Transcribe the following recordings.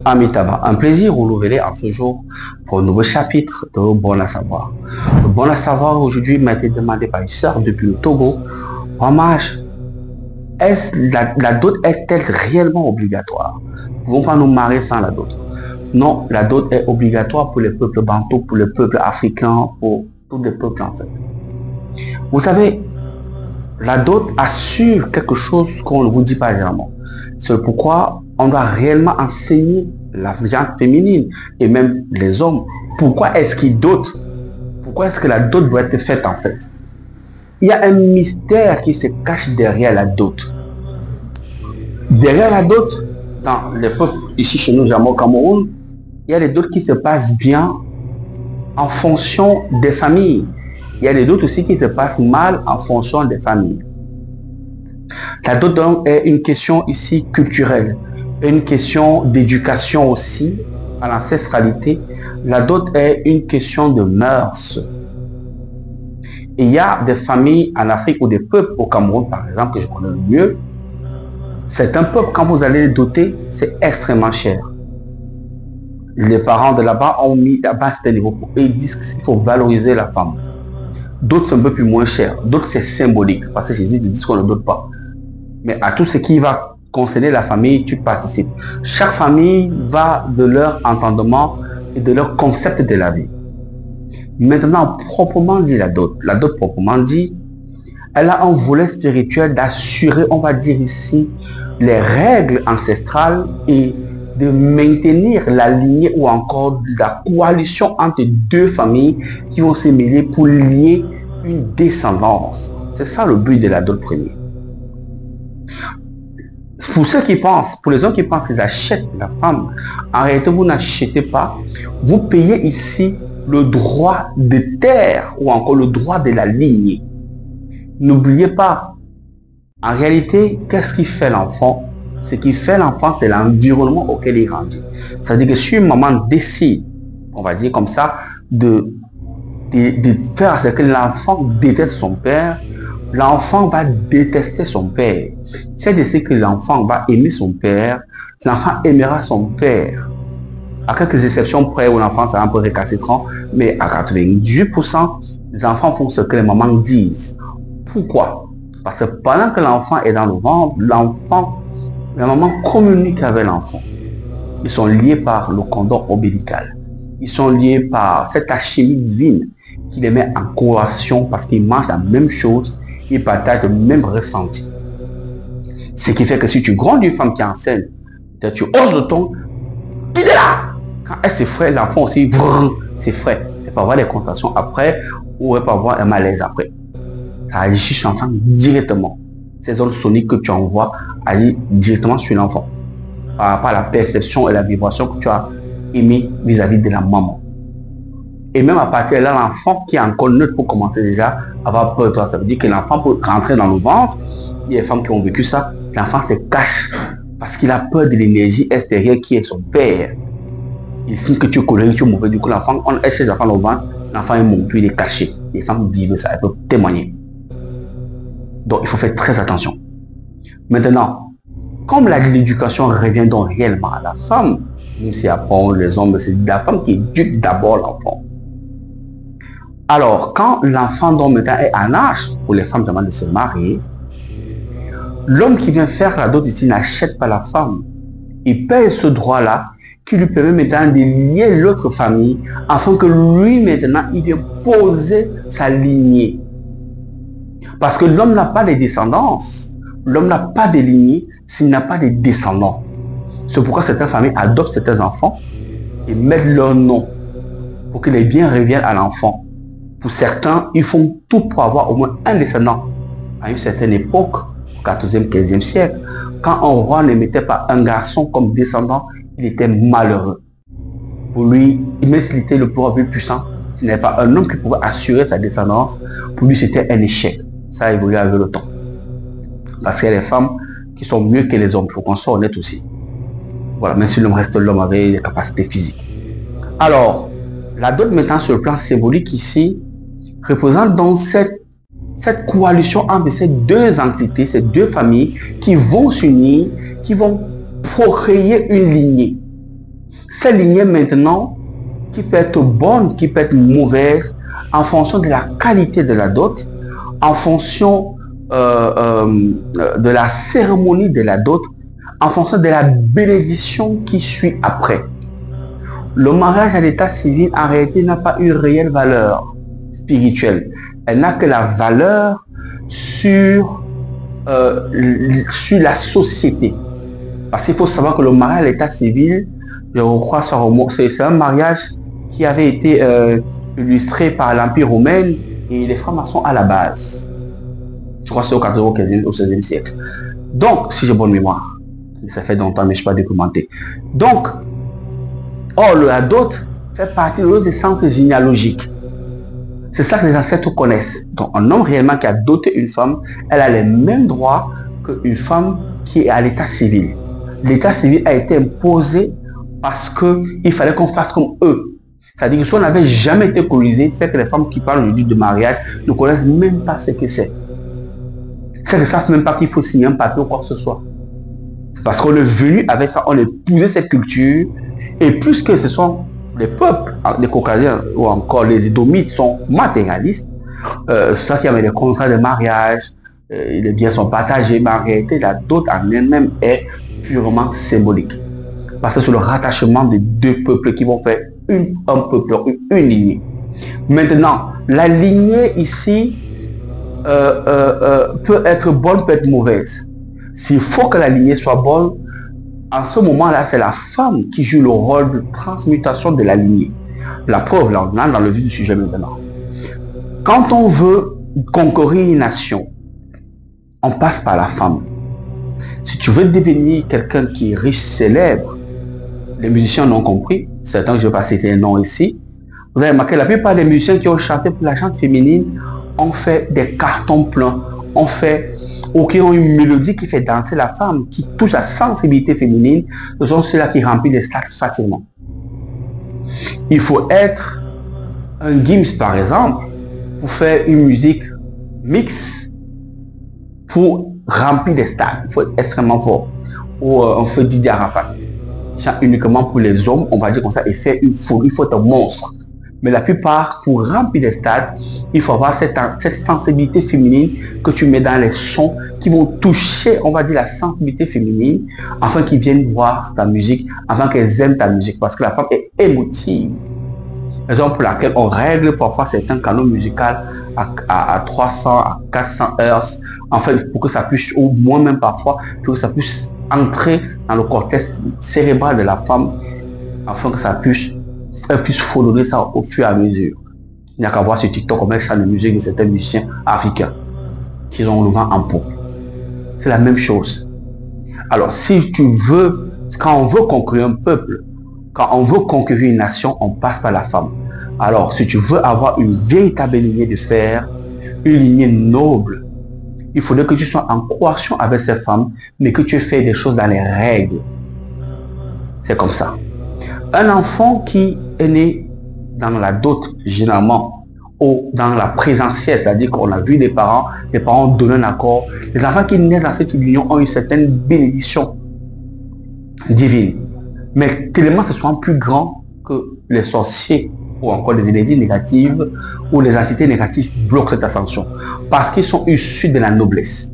Amitaba, un plaisir renouvelé en ce jour pour un nouveau chapitre de Bon à savoir. Le Bon à savoir aujourd'hui m'a été demandé par une sœur depuis le Togo. Hommage, la dot est-elle réellement obligatoire? Nous ne pouvons pas nous marier sans la dot. Non, la dot est obligatoire pour les peuples bantous, pour les peuples africains, pour tous les peuples en fait. Vous savez, la dot assure quelque chose qu'on ne vous dit pas généralement. C'est pourquoi on doit réellement enseigner la gente féminine et même les hommes. Pourquoi est-ce qu'ils dotent? Pourquoi est-ce que la dot doit être faite en fait? Il y a un mystère qui se cache derrière la dot. Derrière la dot, dans les peuples ici chez nous, au Cameroun, il y a des dots qui se passent bien en fonction des familles. Il y a des dots aussi qui se passent mal en fonction des familles. La dot donc est une question ici culturelle, une question d'éducation aussi à l'ancestralité. La dot est une question de mœurs. Et il y a des familles en Afrique ou des peuples au Cameroun par exemple que je connais le mieux. C'est un peuple, quand vous allez les doter, c'est extrêmement cher. Les parents de là-bas ont mis là-bas ce niveau pour eux. Ils disent qu'il faut valoriser la femme. D'autres, c'est un peu plus moins cher. D'autres, c'est symbolique. Parce que Jésus dit qu'on ne dote pas. Mais à tout ce qui va concerner la famille, tu participes. Chaque famille va de leur entendement et de leur concept de la vie. Maintenant, proprement dit la dot proprement dit, elle a un volet spirituel d'assurer, on va dire ici, les règles ancestrales et de maintenir la lignée ou encore la coalition entre deux familles qui vont se mêler pour lier une descendance. C'est ça le but de la dot premier. Pour ceux qui pensent, pour les hommes qui pensent qu'ils achètent la femme, en réalité vous n'achetez pas, vous payez ici le droit de terre ou encore le droit de la lignée. N'oubliez pas, en réalité, qu'est-ce qui fait l'enfant? Ce qui fait l'enfant, c'est l'environnement auquel il grandit. Ça veut dire que si une maman décide, on va dire comme ça, de faire ce que l'enfant déteste son père, l'enfant va détester son père. Si elle décide que l'enfant va aimer son père, l'enfant aimera son père. À quelques exceptions près où l'enfant sera un peu récalcitrant, mais à 98%, les enfants font ce que les mamans disent. Pourquoi? Parce que pendant que l'enfant est dans le ventre, la maman communique avec l'enfant. Ils sont liés par le cordon ombilical. Ils sont liés par cette alchimie divine qui les met en corrélation parce qu'ils mangent la même chose, ils partagent le même ressenti. Ce qui fait que si tu grondes une femme qui est enceinte, tu oses le ton, il est là. Quand elle s'effraie, l'enfant aussi s'effraie. Elle peut avoir des contractions après ou elle peut avoir un malaise après. Ça agit sur l'enfant directement. Ces ondes soniques que tu envoies agissent directement sur l'enfant. Par rapport à la perception et la vibration que tu as émis vis-à-vis de la maman. Et même à partir de là, l'enfant qui est encore neutre pour commencer déjà à avoir peur de toi. Ça veut dire que l'enfant peut rentrer dans le ventre. Il y a des femmes qui ont vécu ça. L'enfant se cache parce qu'il a peur de l'énergie extérieure qui est son père. Il estime que tu es colérique, tu es mauvais. Du coup, l'enfant, on est chez l'enfant dans le ventre. L'enfant est monté, il est caché. Les femmes vivent ça, elles peuvent témoigner. Donc, il faut faire très attention. Maintenant, comme l'éducation revient donc réellement à la femme, nous c'est apprend les hommes, c'est la femme qui éduque d'abord l'enfant. Alors, quand l'enfant donc maintenant est en âge pour les femmes demandent de se marier, l'homme qui vient faire la dot ici n'achète pas la femme. Il paye ce droit-là qui lui permet maintenant de lier l'autre famille afin que lui maintenant il vienne poser sa lignée. Parce que l'homme n'a pas de descendance. L'homme n'a pas de lignée s'il n'a pas de descendants. C'est pourquoi certaines familles adoptent certains enfants et mettent leur nom pour que les biens reviennent à l'enfant. Pour certains, ils font tout pour avoir au moins un descendant. À une certaine époque, au 14e, 15e siècle, quand un roi ne mettait pas un garçon comme descendant, il était malheureux. Pour lui, même s'il était le plus puissant, ce n'est pas un homme qui pouvait assurer sa descendance. Pour lui, c'était un échec. Ça a évolué avec le temps. Parce qu'il y a des femmes qui sont mieux que les hommes. Il faut qu'on soit honnête aussi. Voilà, même si l'homme reste l'homme avec des capacités physiques. Alors, la dot maintenant sur le plan symbolique ici, représente donc cette coalition entre ces deux entités, ces deux familles qui vont s'unir, qui vont procréer une lignée. Cette lignée maintenant, qui peut être bonne, qui peut être mauvaise, en fonction de la qualité de la dot, en fonction de la cérémonie de la dot, en fonction de la bénédiction qui suit après. Le mariage à l'état civil, en réalité, n'a pas une réelle valeur spirituelle. Elle n'a que la valeur sur la société. Parce qu'il faut savoir que le mariage à l'état civil, je crois, c'est un mariage qui avait été illustré par l'Empire romain et les francs-maçons à la base. Je crois que c'est au 14e ou 16e siècle. Donc, si j'ai bonne mémoire, ça fait longtemps, mais je ne suis pas documenté. Donc, la dot fait partie de nos essences généalogiques. C'est ça que les ancêtres connaissent. Donc, un homme réellement qui a doté une femme, elle a les mêmes droits qu'une femme qui est à l'état civil. L'état civil a été imposé parce qu'il fallait qu'on fasse comme eux. C'est-à-dire que si on n'avait jamais été colonisé, c'est que les femmes qui parlent aujourd'hui de mariage ne connaissent même pas ce que c'est. C'est ne savent même pas qu'il faut signer un papier ou quoi que ce soit. C'est parce qu'on est venu avec ça, on a épousé cette culture. Et plus que ce sont les peuples, les Caucasiens ou encore les Édomites sont matérialistes, c'est ça qu'il y avait des contrats de mariage, les biens sont partagés, mais en réalité, la dot en elle-même est purement symbolique. Parce que c'est le rattachement des deux peuples qui vont faire un peuple, une lignée. Maintenant, la lignée ici peut être bonne, peut être mauvaise. S'il faut que la lignée soit bonne, en ce moment-là, c'est la femme qui joue le rôle de transmutation de la lignée. La preuve, là, on est dans le vif du sujet maintenant. Quand on veut conquérir une nation, on passe par la femme. Si tu veux devenir quelqu'un qui est riche, célèbre, les musiciens l'ont compris, certains que je ne vais pas citer un nom ici, vous avez remarqué, la plupart des musiciens qui ont chanté pour la chante féminine ont fait des cartons pleins, ou qui ont une mélodie qui fait danser la femme, qui touche la sensibilité féminine, ce sont ceux-là qui remplissent les stades facilement. Il faut être un Gims, par exemple, pour faire une musique mixte, pour remplir des stades. Il faut être extrêmement fort. Ou un feu Didier Arafat. Chante uniquement pour les hommes, on va dire comme ça, et faire une folie, il faut être un monstre. Mais la plupart, pour remplir des stades, il faut avoir cette sensibilité féminine que tu mets dans les sons qui vont toucher, on va dire, la sensibilité féminine, afin qu'ils viennent voir ta musique, afin qu'elles aiment ta musique. Parce que la femme est émotive. Raison pour laquelle on règle parfois certains canaux musicaux à 300, à 400 Hz, en fait, pour que ça puisse, ou moins même parfois, pour que ça puisse entrer dans le cortex cérébral de la femme, afin que ça puisse follower ça au fur et à mesure. Il n'y a qu'à voir sur TikTok comment chante la musique de certains musiciens africains qui ont le vent en poupe. C'est la même chose. Alors, si tu veux, quand on veut conquérir un peuple, quand on veut conquérir une nation, on passe par la femme. Alors, si tu veux avoir une véritable lignée de fer, une lignée noble, il faudrait que tu sois en cohésion avec ces femmes, mais que tu fasses des choses dans les règles. C'est comme ça. Un enfant qui est né dans la dot, généralement, ou dans la présentielle, c'est-à-dire qu'on a vu les parents donnent un accord. Les enfants qui naissent dans cette union ont une certaine bénédiction divine. Mais tellement ce sont plus grands que les sorciers ou encore les énergies négatives ou les entités négatives bloquent cette ascension. Parce qu'ils sont issus de la noblesse.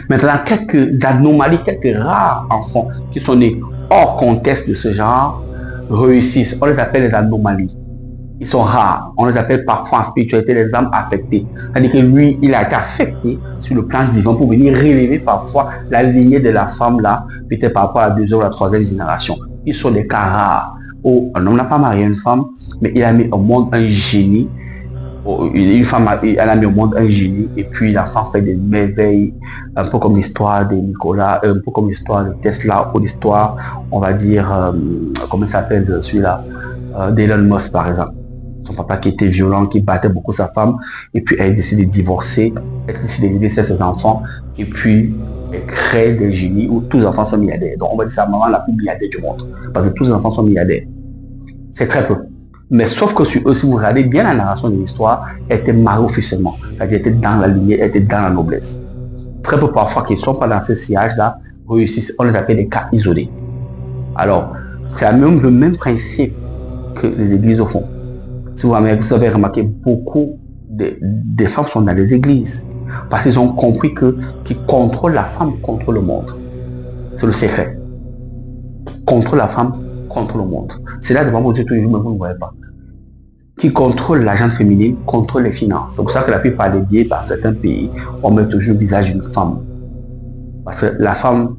Maintenant, quelques anomalies, quelques rares enfants qui sont nés hors contexte de ce genre réussissent. On les appelle les anomalies. Ils sont rares. On les appelle parfois en spiritualité les âmes affectées. C'est-à-dire que lui, il a été affecté sur le plan divin pour venir relever parfois la lignée de la femme là, peut-être par rapport à la deuxième ou la troisième génération. Ils sont des cas rares où un homme n'a pas marié une femme, mais il a mis au monde un génie. Une femme, elle a mis au monde un génie, et puis la femme fait des merveilles, un peu comme l'histoire de Nicolas, un peu comme l'histoire de Tesla, ou l'histoire, on va dire, comment ça s'appelle celui-là, d'Elon Musk par exemple. Son papa qui était violent, qui battait beaucoup sa femme, et puis elle décide de divorcer, elle décide de laisser ses enfants, et puis elle crée des génies où tous les enfants sont milliardaires. Donc on va dire c'est la maman la plus milliardaire du monde, parce que tous les enfants sont milliardaires. C'est très peu. Mais sauf que sur eux, si vous regardez bien la narration de l'histoire, elle était mariée officiellement. C'est-à-dire elle était dans la lignée, elle était dans la noblesse. Très peu parfois qui ne sont pas dans ces sillages-là réussissent, on les appelle des cas isolés. Alors, C'est le même principe que les églises au fond. Si vous avez remarqué, beaucoup des femmes sont dans les églises. Parce qu'ils ont compris que qui contrôle la femme contrôle le monde. C'est le secret. Qui contrôle la femme contrôle le monde. C'est là devant vous dites toujours, mais vous ne voyez pas. Qui contrôle la gente féminine contrôle les finances. C'est pour ça que la plupart des billets dans certains pays, on met toujours le visage d'une femme. Parce que la femme,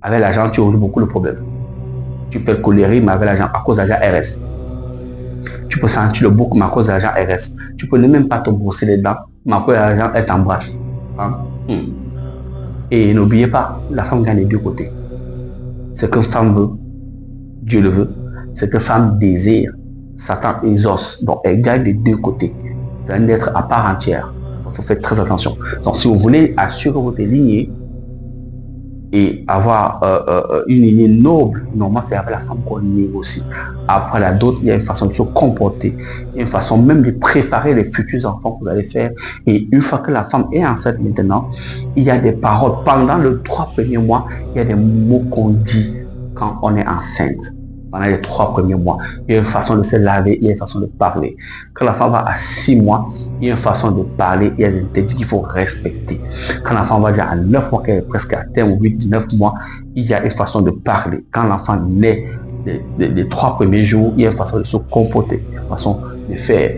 avec l'argent, tu résous beaucoup de problèmes. Tu peux être colérique, mais avec l'argent, à cause de l'argent RS. Tu peux sentir le bouc, mais à cause de l'argent RS. Tu peux ne même pas te brosser les dents, mais à cause de l'argent, elle t'embrasse. Hein? Et n'oubliez pas, la femme gagne des deux côtés. Ce que femme veut, Dieu le veut. Ce que femme désire, Satan exauce. Donc, elle gagne des deux côtés. C'est un être à part entière. Il faut faire très attention. Donc, si vous voulez assurer votre lignée et avoir une lignée noble, normalement, c'est avec la femme qu'on négocie. Après la dot, il y a une façon de se comporter. Il y a une façon même de préparer les futurs enfants que vous allez faire. Et une fois que la femme est enceinte maintenant, il y a des paroles. Pendant les 3 premiers mois, il y a des mots qu'on dit quand on est enceinte. Pendant les 3 premiers mois, il y a une façon de se laver, il y a une façon de parler. Quand la femme va à 6 mois, il y a une façon de parler, il y a des interdits qu'il faut respecter. Quand l'enfant va dire à 9 mois, qu'elle est presque à terme, ou 8, 9 mois, il y a une façon de parler. Quand l'enfant naît les 3 premiers jours, il y a une façon de se comporter, une façon de faire.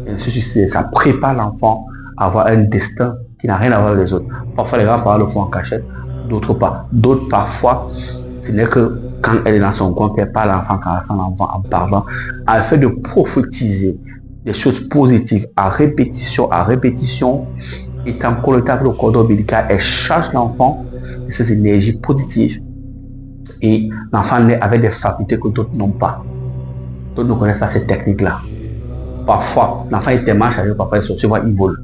Et ça prépare l'enfant à avoir un destin qui n'a rien à voir avec les autres. Parfois, les grands-parents le font en cachette, d'autres pas. D'autres, parfois, ce n'est que quand elle est dans son coin, qu'elle parle à l'enfant, quand elle l'enfant en parlant, elle fait de prophétiser des choses positives à répétition, étant connecté avec le cordon ombilical, elle charge l'enfant de ces énergies positives et l'enfant naît avec des facultés que d'autres n'ont pas. D'autres ne connaissent pas ces techniques-là. Parfois, l'enfant est tellement chargé, parfois il vole.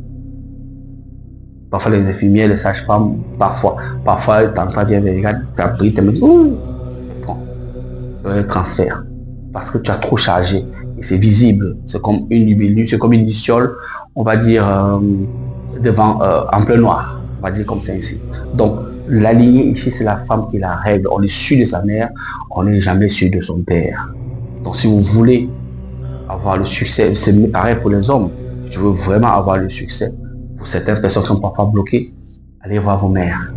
Parfois les infirmières, les sages-femmes, parfois l'enfant vient et regarde, ça brille, tu me dis, un transfert parce que tu as trop chargé et c'est visible, c'est comme une luciole, on va dire devant en plein noir, on va dire comme ça ici. Donc la lignée ici, c'est la femme qui la règle. On est sûr de sa mère, on n'est jamais sûr de son père. Donc si vous voulez avoir le succès, c'est pareil pour les hommes. Je veux vraiment avoir le succès. Pour certaines personnes qui sont parfois bloquées, allez voir vos mères.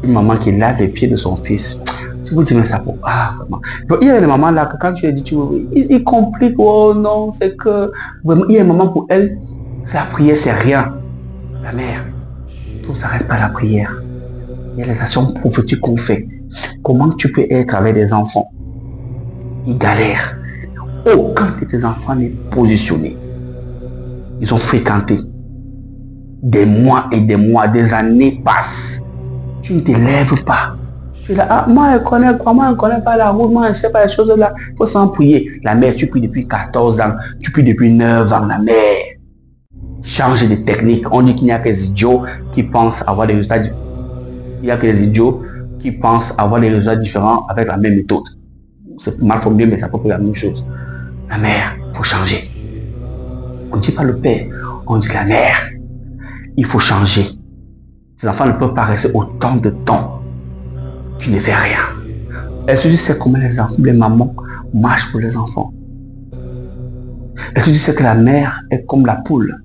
Une maman qui lave les pieds de son fils. Tu vous dis, mais ça pour... Ah, vraiment. Donc, il y a des mamans là que quand tu as dit, ils compliquent. Oh non, c'est que... Vraiment, il y a un moment pour elle, la prière, c'est rien. La mère, tout s'arrête pas la prière. Il y a les actions prophétiques qu'on fait. Comment tu peux être avec des enfants? Ils galèrent. Aucun de tes enfants n'est positionné. Ils ont fréquenté. Des mois et des mois, des années passent. Tu ne te lèves pas. Tu es là, ah, moi, elle connaît quoi? Moi, elle ne connaît pas la route. Moi, je ne sais pas les choses là. Il faut s'en prier. La mère, tu pries depuis 14 ans. Tu pries depuis 9 ans. La mère, change de technique. On dit qu'il n'y a que des idiots qui pensent avoir des résultats. Il n'y a que des idiots qui pensent avoir des résultats différents avec la même méthode. C'est mal formulé, mais ça peut être la même chose. La mère, il faut changer. On ne dit pas le père, on dit la mère. Il faut changer. Les enfants ne peuvent pas rester autant de temps. Tu ne fais rien. Est-ce que tu sais comment les mamans marchent pour les enfants? Est-ce que tu sais que la mère est comme la poule?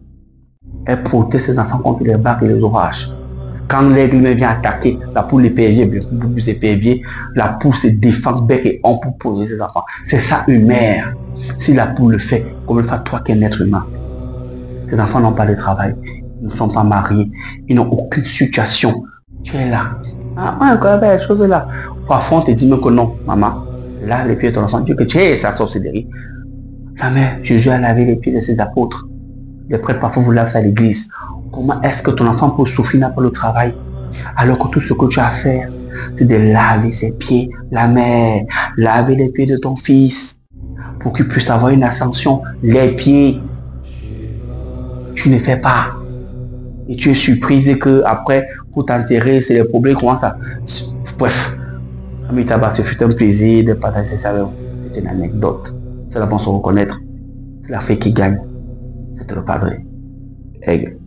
Elle protège ses enfants contre les bacs et les orages. Quand l'aigle vient attaquer, la poule épervier, la poule se défend bec et on pour protéger ses enfants. C'est ça une mère. Si la poule le fait, comme le fait toi qui es un être humain. Tes enfants n'ont pas de travail, ils ne sont pas mariés, ils n'ont aucune situation. Tu es là. Ah, on connaît pas les choses là. Parfois on te dit même que non, maman. Là, les pieds de ton enfant, Dieu que tu es sa sorcellerie. La mère, Jésus a lavé les pieds de ses apôtres. Les prêtres parfois vous lavent ça à l'église. Comment est-ce que ton enfant peut souffrir n'a pas le travail? Alors que tout ce que tu as à faire, c'est de laver ses pieds. La mère, laver les pieds de ton fils. Pour qu'il puisse avoir une ascension. Les pieds. Tu ne fais pas. Et tu es surprise que après, pour t'enterrer, c'est les problèmes commencent à... Bref. Ami Tabac, ce fut un plaisir de partager ça avec vous. C'est une anecdote. C'est la bon se reconnaître. C'est la fée qui gagne. C'était le padre. Aigle.